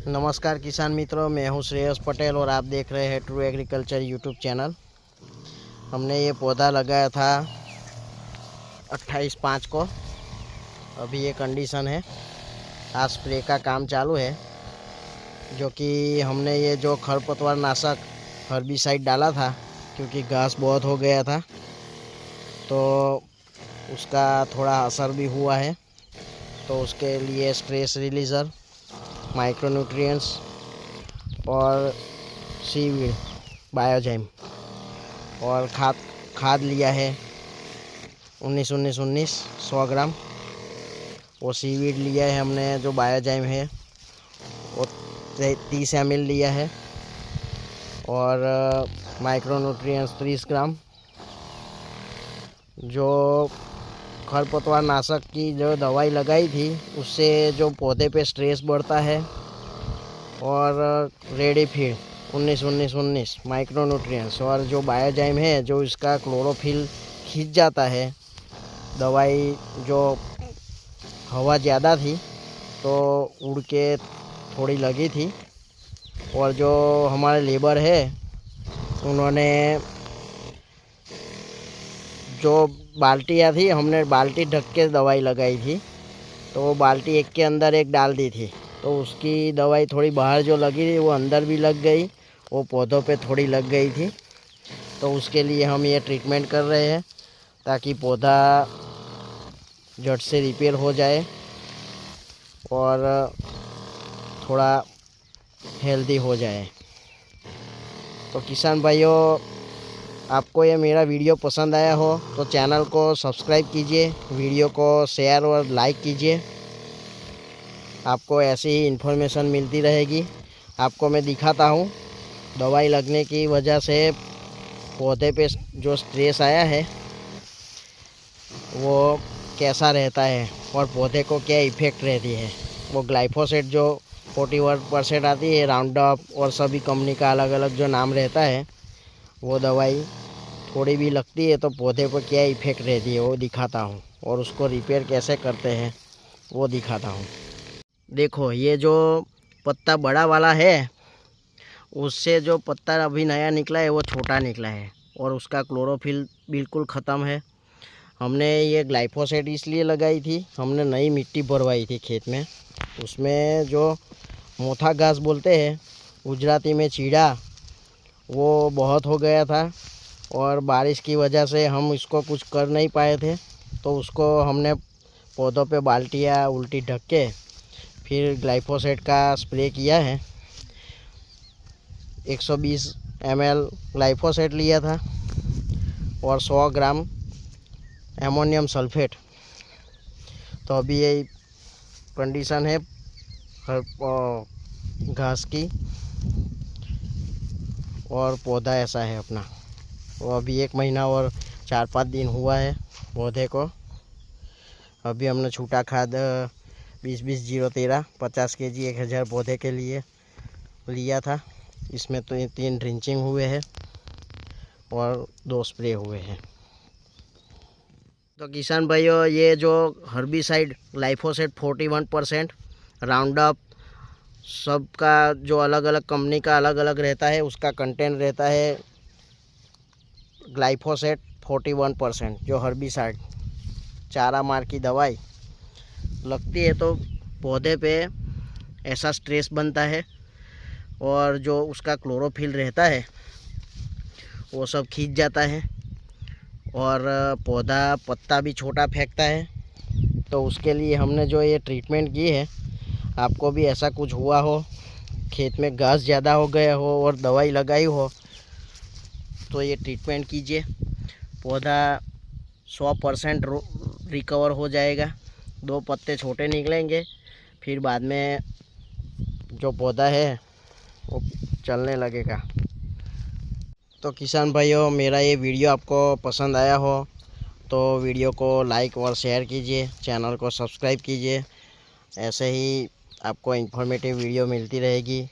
नमस्कार किसान मित्रों, मैं हूं श्रेयस पटेल और आप देख रहे हैं ट्रू एग्रीकल्चर यूट्यूब चैनल। हमने ये पौधा लगाया था 28/5 को। अभी ये कंडीशन है। आज स्प्रे का काम चालू है, जो कि हमने ये जो खरपतवार नाशक हर्बिसाइड डाला था, क्योंकि घास बहुत हो गया था तो उसका थोड़ा असर भी हुआ है। तो उसके लिए स्ट्रेस रिलीज़र, माइक्रोन्यूट्रिएंट्स और सीवीड बायोजाइम और खाद लिया है 19-19-19 100 ग्राम। वो सीवीड लिया है हमने, जो बायोजाइम है वो 30 ml लिया है और माइक्रोन्यूट्रिएंट्स 30 ग्राम। जो खरपतवार नाशक की जो दवाई लगाई थी, उससे जो पौधे पे स्ट्रेस बढ़ता है, और रेडी फीड 19-19-19 माइक्रोन्यूट्रिएंट्स और जो बायोजाइम है, जो इसका क्लोरोफिल खींच जाता है। दवाई जो हवा ज़्यादा थी तो उड़ के थोड़ी लगी थी, और जो हमारे लेबर है उन्होंने जो बाल्टियाँ थी, हमने बाल्टी ढक के दवाई लगाई थी, तो वो बाल्टी एक के अंदर एक डाल दी थी। तो उसकी दवाई थोड़ी बाहर जो लगी थी वो अंदर भी लग गई, वो पौधों पे थोड़ी लग गई थी। तो उसके लिए हम ये ट्रीटमेंट कर रहे हैं, ताकि पौधा जड़ से रिपेयर हो जाए और थोड़ा हेल्दी हो जाए। तो किसान भाइयों, आपको ये मेरा वीडियो पसंद आया हो तो चैनल को सब्सक्राइब कीजिए, वीडियो को शेयर और लाइक कीजिए। आपको ऐसी ही इन्फॉर्मेशन मिलती रहेगी। आपको मैं दिखाता हूँ दवाई लगने की वजह से पौधे पे जो स्ट्रेस आया है वो कैसा रहता है और पौधे को क्या इफ़ेक्ट रहती है। वो ग्लाइफोसेट जो 41% आती है, राउंडअप और सभी कंपनी का अलग अलग जो नाम रहता है, वो दवाई थोड़ी भी लगती है तो पौधे पर क्या इफ़ेक्ट रहती है वो दिखाता हूँ, और उसको रिपेयर कैसे करते हैं वो दिखाता हूँ। देखो, ये जो पत्ता बड़ा वाला है, उससे जो पत्ता अभी नया निकला है वो छोटा निकला है और उसका क्लोरोफिल बिल्कुल ख़त्म है। हमने ये ग्लाइफोसेट इसलिए लगाई थी, हमने नई मिट्टी भरवाई थी खेत में। उसमें जो मोथा घास बोलते हैं गुजराती में, चीड़ा, वो बहुत हो गया था और बारिश की वजह से हम इसको कुछ कर नहीं पाए थे। तो उसको हमने पौधों पे बाल्टियाँ उल्टी ढक के फिर ग्लाइफोसेट का स्प्रे किया है। 120 ml ग्लाइफोसेट लिया था और 100 ग्राम एमोनियम सल्फेट। तो अभी ये कंडीशन है घास की और पौधा ऐसा है अपना। वो अभी 1 महीना और 4-5 दिन हुआ है पौधे को। अभी हमने छूटा खाद 20-20-0-13 50 kg 1000 पौधे के लिए लिया था। इसमें तो 3 ड्रिंचिंग हुए हैं और 2 स्प्रे हुए हैं। तो किसान भाइयों, ये जो हर्बिसाइड ग्लाइफोसेट 41%, राउंडअप, सबका जो अलग अलग कंपनी का अलग अलग रहता है, उसका कंटेंट रहता है ग्लाइफोसेट 41%। जो हर्बिसाइड चारा मार की दवाई लगती है तो पौधे पे ऐसा स्ट्रेस बनता है और जो उसका क्लोरोफिल रहता है वो सब खींच जाता है और पौधा पत्ता भी छोटा फेंकता है। तो उसके लिए हमने जो ये ट्रीटमेंट की है, आपको भी ऐसा कुछ हुआ हो, खेत में घास ज़्यादा हो गया हो और दवाई लगाई हो, तो ये ट्रीटमेंट कीजिए। पौधा 100% रिकवर हो जाएगा। 2 पत्ते छोटे निकलेंगे, फिर बाद में जो पौधा है वो चलने लगेगा। तो किसान भाइयों, मेरा ये वीडियो आपको पसंद आया हो तो वीडियो को लाइक और शेयर कीजिए, चैनल को सब्सक्राइब कीजिए। ऐसे ही आपको इन्फॉर्मेटिव वीडियो मिलती रहेगी।